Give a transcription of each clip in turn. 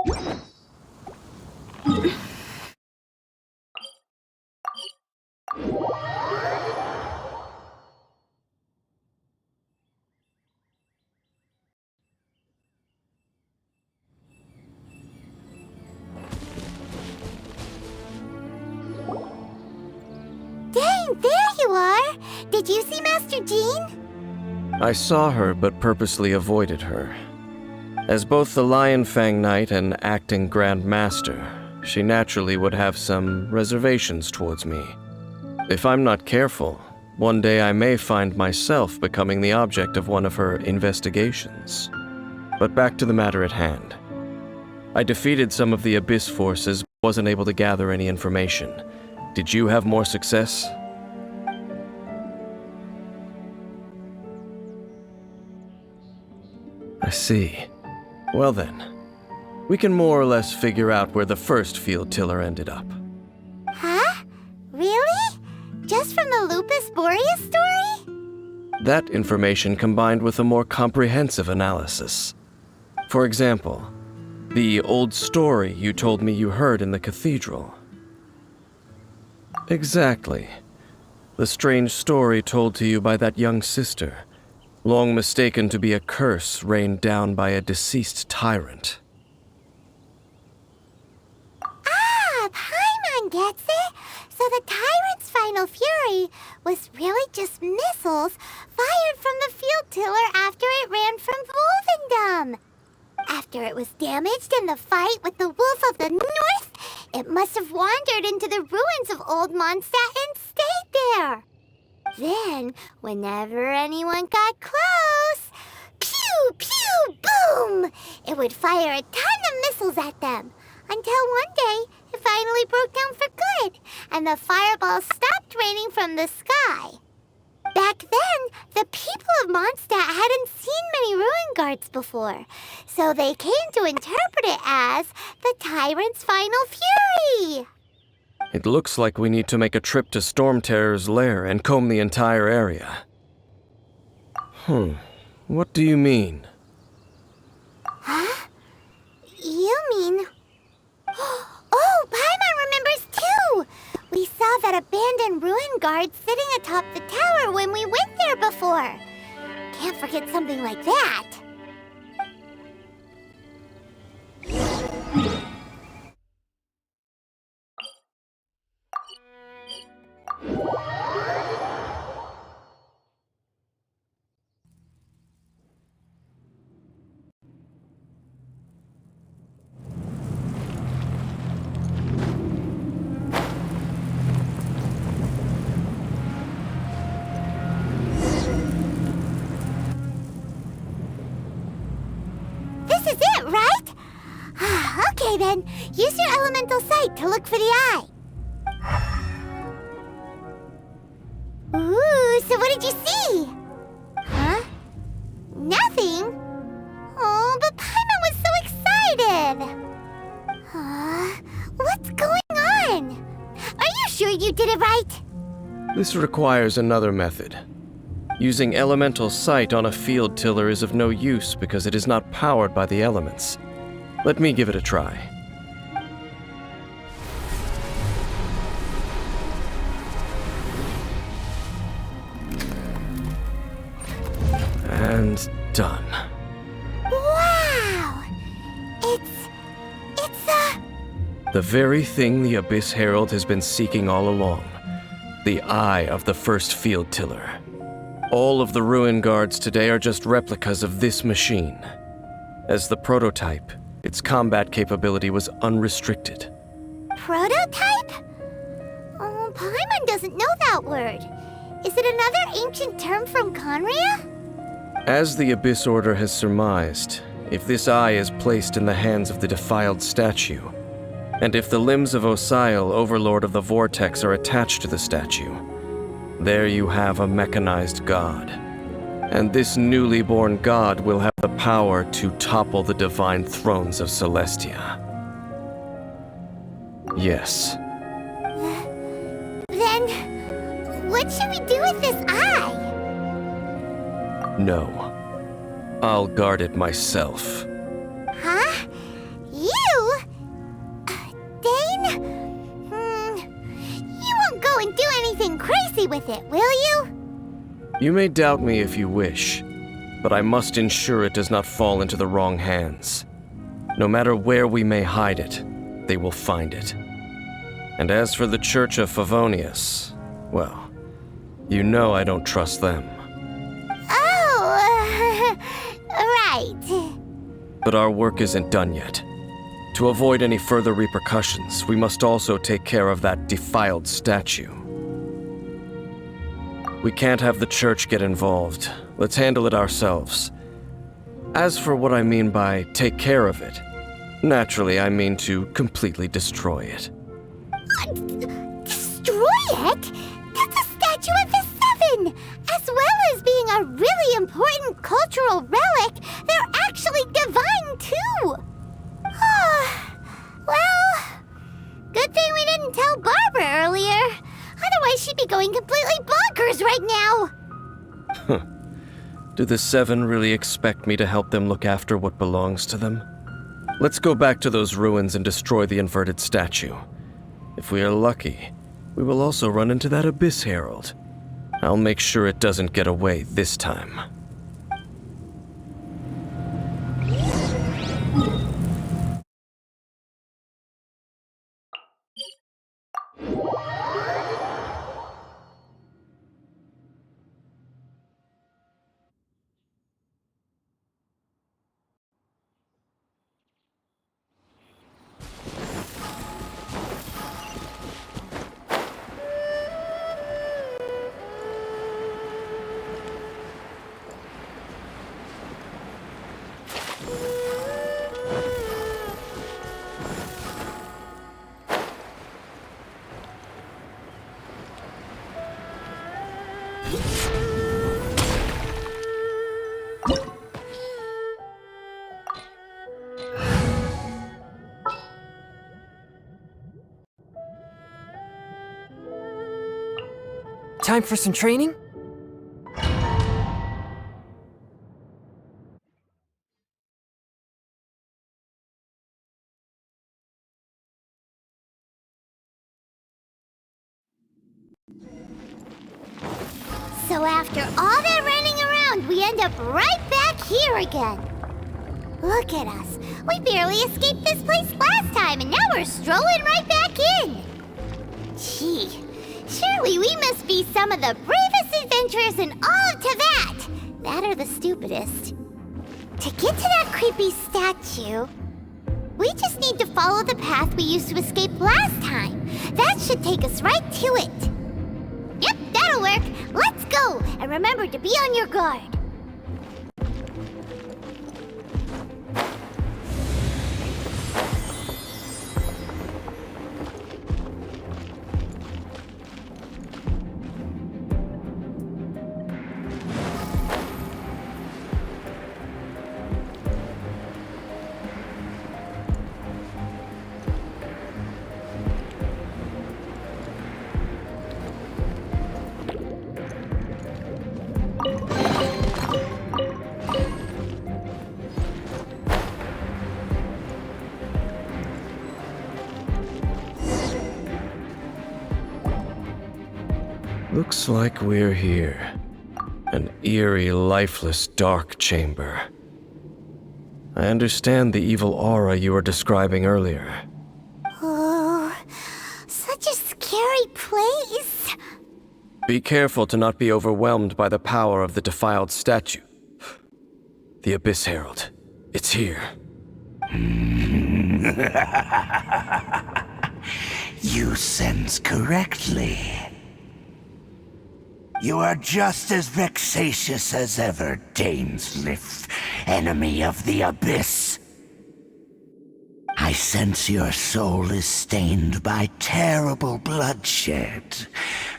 Dang, there you are! Did you see Master Jean? I saw her, but purposely avoided her. As both the Lion Fang Knight and acting Grand Master, she naturally would have some reservations towards me. If I'm not careful, one day I may find myself becoming the object of one of her investigations. But back to the matter at hand. I defeated some of the Abyss forces, but wasn't able to gather any information. Did you have more success? I see. Well then, we can more or less figure out where the first field tiller ended up. Huh? Really? Just from the Lupus Boreas story? That information combined with a more comprehensive analysis. For example, the old story you told me you heard in the cathedral. Exactly. The strange story told to you by that young sister, long mistaken to be a curse rained down by a deceased tyrant. Ah, Paimon gets it! So the tyrant's final fury was really just missiles fired from the field tiller after it ran from Wolvendom. After it was damaged in the fight with the Wolf of the North, it must have wandered into the ruins of Old Mondstadt and stayed there. Then, whenever anyone got close, pew, pew, boom! It would fire a ton of missiles at them, until one day it finally broke down for good, and the fireballs stopped raining from the sky. Back then, the people of Mondstadt hadn't seen many ruin guards before, so they came to interpret it as the tyrant's final fury. It looks like we need to make a trip to Storm Terror's lair and comb the entire area. What do you mean? Huh? You mean... Oh, Paimon remembers too! We saw that abandoned ruin guard sitting atop the tower when we went there before. Can't forget something like that. This is it, right? Okay then, use your elemental sight to look for the eye. Ooh, so what did you see? Huh? Nothing? Oh, but Paimon was so excited. What's going on? Are you sure you did it right? This requires another method. Using elemental sight on a field tiller is of no use because it is not powered by the elements. Let me give it a try. And done. Wow! It's the very thing the Abyss Herald has been seeking all along. The eye of the first field tiller. All of the ruin guards today are just replicas of this machine. As the prototype, its combat capability was unrestricted. Prototype? Oh, Paimon doesn't know that word. Is it another ancient term from Conria? As the Abyss Order has surmised, if this eye is placed in the hands of the defiled statue, and if the limbs of Osial, Overlord of the Vortex, are attached to the statue, there you have a mechanized god. And this newly born god will have the power to topple the divine thrones of Celestia. Yes. Then, what should we do with this eye? No. I'll guard it myself. Huh? You? messy with it, will you? You may doubt me if you wish, but I must ensure it does not fall into the wrong hands. No matter where we may hide it, they will find it. And as for the Church of Favonius, well, you know I don't trust them. Oh, right. But our work isn't done yet. To avoid any further repercussions, we must also take care of that defiled statue. We can't have the church get involved. Let's handle it ourselves. As for what I mean by take care of it, naturally I mean to completely destroy it. Destroy it? That's a statue of the Seven! As well as being a really important cultural relic, they're actually divine too! Well, good thing we didn't tell Barbara earlier. Otherwise she'd be going completely bonkers right now! Do the Seven really expect me to help them look after what belongs to them? Let's go back to those ruins and destroy the inverted statue. If we are lucky, we will also run into that Abyss Herald. I'll make sure it doesn't get away this time. Time for some training? So after all that running around, we end up right back here again. Look at us. We barely escaped this place last time, and now we're strolling right back in. Gee, surely we must be some of the bravest adventurers in all of Teyvat. That or the stupidest. To get to that creepy statue, we just need to follow the path we used to escape last time. That should take us right to it. Yep, that'll work. Let's go, and remember to be on your guard. Looks like we're here. An eerie, lifeless, dark chamber. I understand the evil aura you were describing earlier. Oh, such a scary place. Be careful to not be overwhelmed by the power of the defiled statue. The Abyss Herald. It's here. You sense correctly. You are just as vexatious as ever, Dainsleif, enemy of the Abyss. I sense your soul is stained by terrible bloodshed,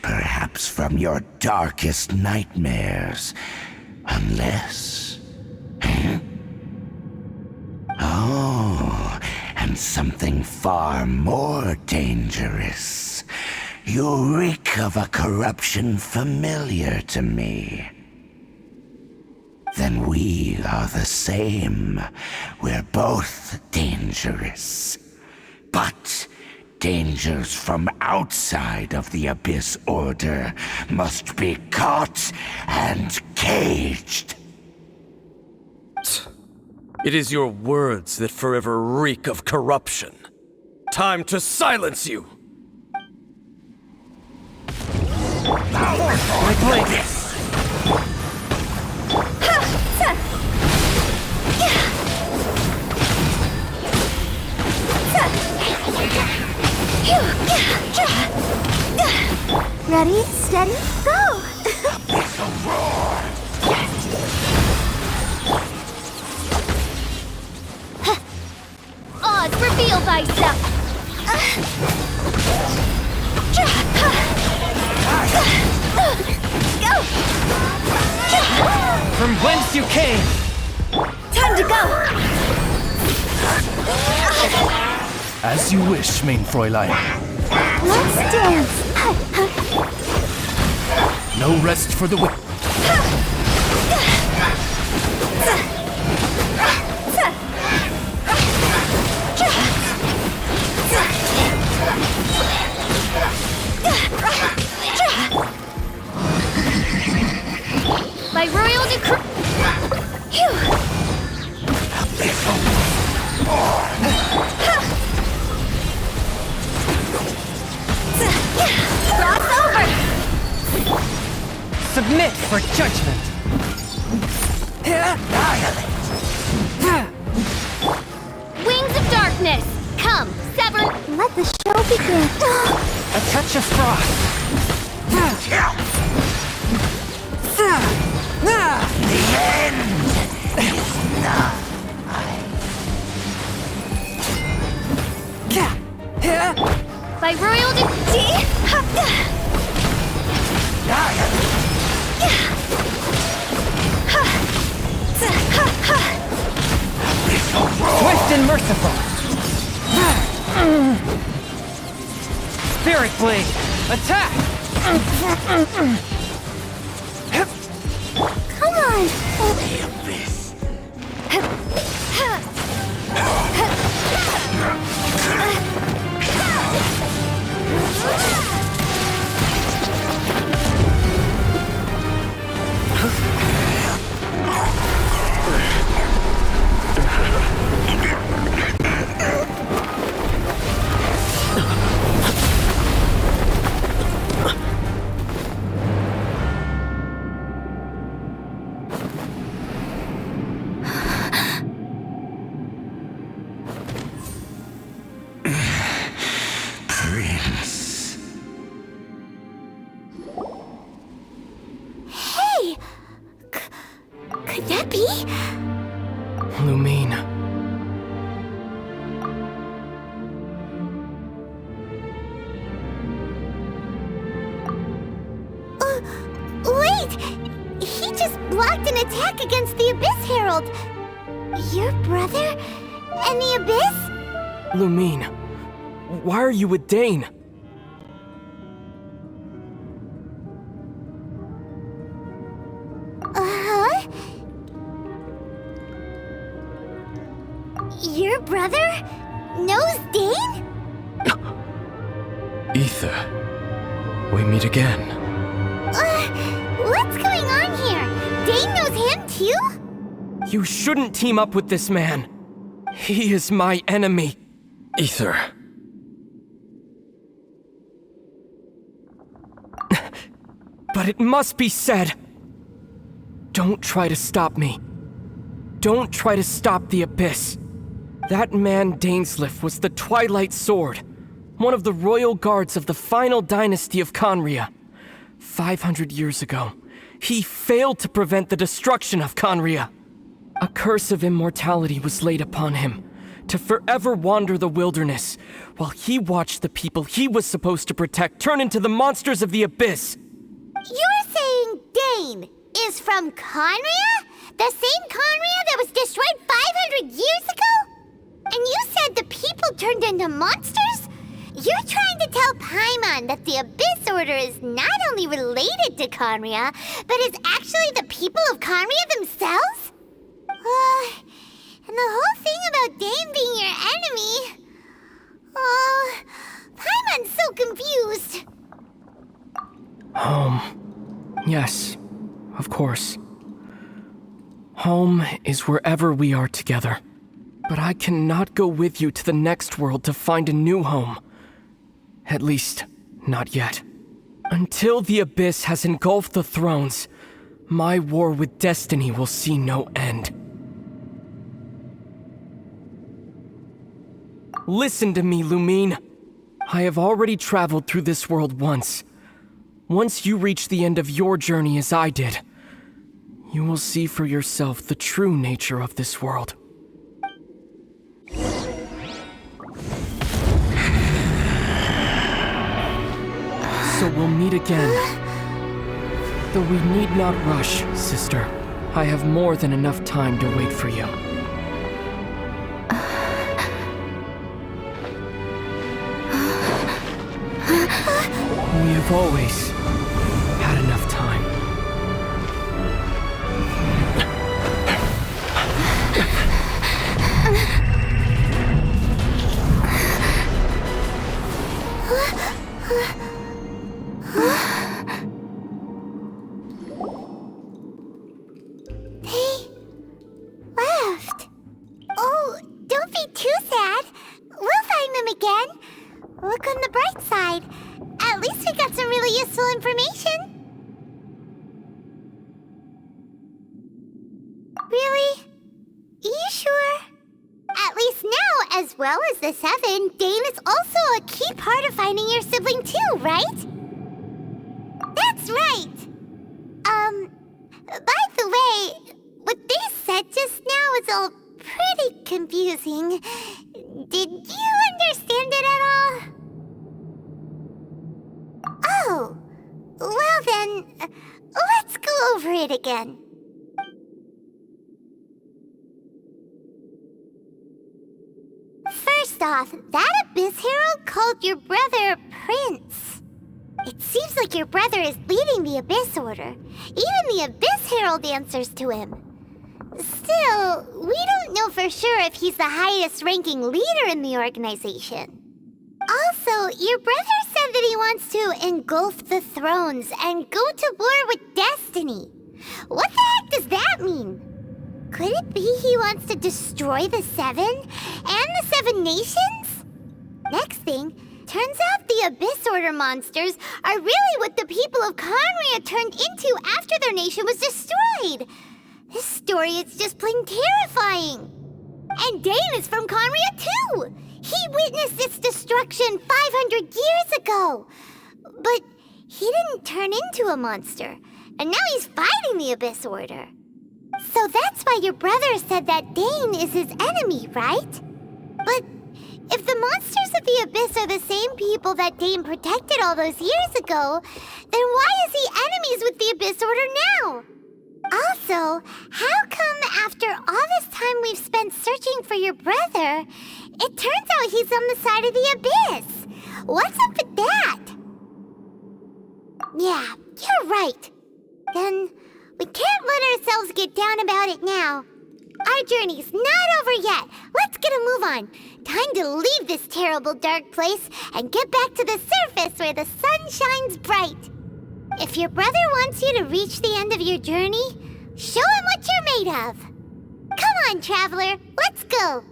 perhaps from your darkest nightmares, unless... Oh, and something far more dangerous. You reek of a corruption familiar to me. Then we are the same. We're both dangerous. But dangers from outside of the Abyss Order must be caught and caged. It is your words that forever reek of corruption. Time to silence you! My blade! Ready, steady, go! Oz, reveal thyself! Go! From whence you came! Time to go! As you wish, main Fräulein. Let's dance! No rest for the wicked. By royal decree... Cross over! Submit for judgment! Wings of darkness! Come, sever... Let the show begin. A touch of frost! The end is nigh. By royal decree... Swift and merciful! Spirit Blade! Attack! Come on! The Abyss. Prince. Hey! Could that be? Lumine. Wait! He just blocked an attack against the Abyss Herald! Your brother? And the Abyss? Lumine. Why are you with Dane? Uh-huh? Your brother knows Dane? Ether, we meet again. What's going on here? Dane knows him too? You shouldn't team up with this man. He is my enemy. Ether. But it must be said. Don't try to stop me. Don't try to stop the Abyss. That man Dainsleif was the Twilight Sword, one of the royal guards of the final dynasty of Conria. 500 years ago, he failed to prevent the destruction of Conria. A curse of immortality was laid upon him, to forever wander the wilderness, while he watched the people he was supposed to protect turn into the monsters of the Abyss. You're saying Dane is from Conria? The same Conria that was destroyed 500 years ago? And you said the people turned into monsters? You're trying to tell Paimon that the Abyss Order is not only related to Conria, but is actually the people of Conria themselves? And the whole thing about Dane being your enemy... Oh, Yes, of course. Home is wherever we are together. But I cannot go with you to the next world to find a new home. At least, not yet. Until the Abyss has engulfed the thrones, my war with destiny will see no end. Listen to me, Lumine. I have already traveled through this world once. Once you reach the end of your journey as I did, you will see for yourself the true nature of this world. So we'll meet again. Though we need not rush, sister. I have more than enough time to wait for you. We have always had enough time. They left. Oh, don't be too sad. We'll find them again. Look on the bright side. At least we got some really useful information. Really? You sure? At least now, as well as the Seven, Dane is also a key part of finding your sibling too, right? That's right. By the way, what they said just now is all pretty confusing. Did you understand it at all? Oh, well then, let's go over it again. First off, that Abyss Herald called your brother Prince. It seems like your brother is leading the Abyss Order. Even the Abyss Herald answers to him. Still, we don't know for sure if he's the highest-ranking leader in the organization. Also, your brother said that he wants to engulf the thrones and go to war with destiny. What the heck does that mean? Could it be he wants to destroy the Seven and the Seven Nations? Next thing, turns out the Abyss Order monsters are really what the people of Conria turned into after their nation was destroyed. This story is just plain terrifying. And Dane is from Conria too. He witnessed its destruction 500 years ago. But he didn't turn into a monster. And now he's fighting the Abyss Order. So that's why your brother said that Dane is his enemy, right? But if the monsters of the Abyss are the same people that Dane protected all those years ago, then why is he enemies with the Abyss Order now? Also, how come after all this time we've spent searching for your brother, it turns out he's on the side of the Abyss? What's up with that? Yeah, you're right. Then we can't let ourselves get down about it now. Our journey's not over yet. Let's get a move on. Time to leave this terrible dark place and get back to the surface where the sun shines bright. If your brother wants you to reach the end of your journey, show him what you're made of. Come on, traveler, let's go.